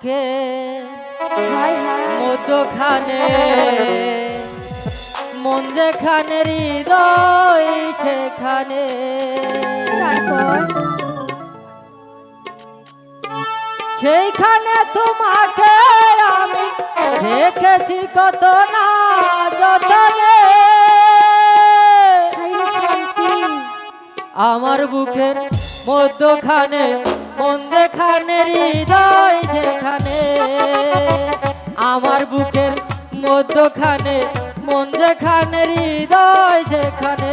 বুকে মধ্যখানে মন যেখানে হৃদয় সেখানে সেইখানে তোমাকে আমি রেখেছি কত না যতনে। আমার বুকের মধ্যখানে মন যেখানে হৃদয় যেখানে, আমার বুকের মধ্যখানে মন যেখানে হৃদয় যেখানে।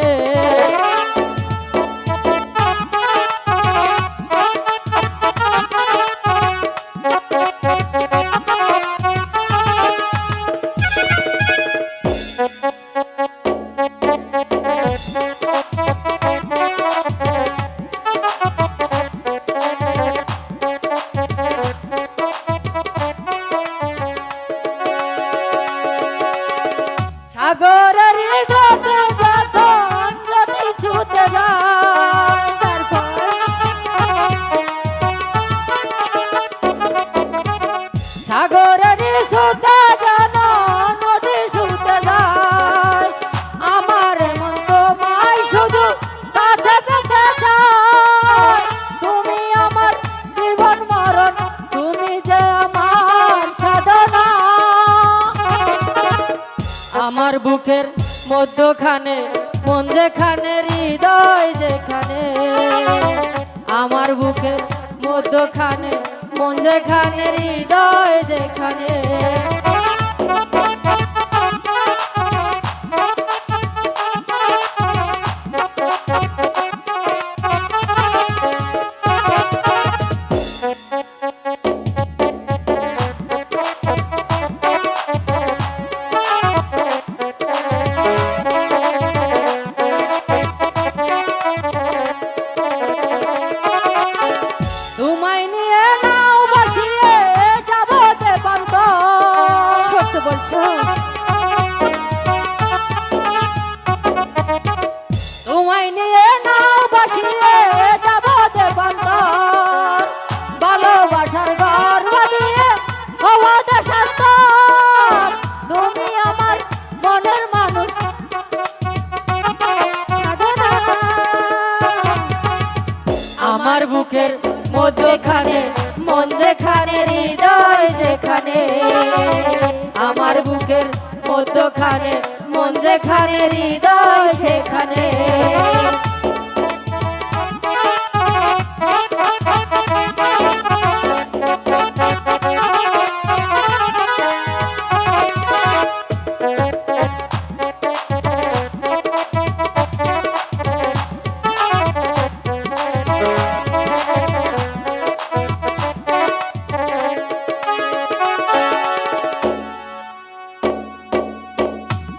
সাগরের ঘাটে যখন যদি ছুটে যায়, সাগরের ছুটে যেন নদী ছুটে যায়, আমার মন তোমায় শুধু কাছে পেতে চায়। তুমি আমার জীবন মরণ, তুমি যে আমার সাধনা। আমার বুকের মধ্যখানে মন যেখানে হৃদয় যেখানে, আমার বুকের মধ্যখানে মন যেখানে হৃদয় যেখানে। তোমায় নিয়ে নাও বসিয়ে যাবো দেবান্ত। সত্য বলছো? তোমায় নিয়ে নাও বসিয়ে যাবো দেবান্ত, ভালোবাসার গর্ব দিয়ে হবো দেশান্তর। তুমি আমার মনের মানুষ, আমার বুকের মধ্যখানে মন যেখানে হৃদয় যেখানে, আমার বুকের মধ্যখানে মন যেখানে হৃদয় সেখানে।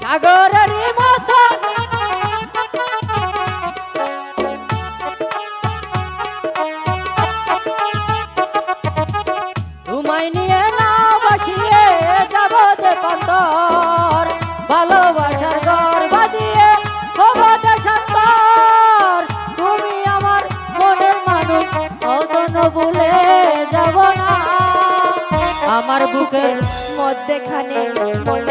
সাগরের মতো তোমায় নিয়ে না বসিয়ে যাব দেবান্তর, ভালোবাসার গর্ব দিয়ে হবো দেশান্তর। তুমি আমার মনের মানুষ, কখনো ভুলে যাব না। আমার বুকের মধ্যখানে মন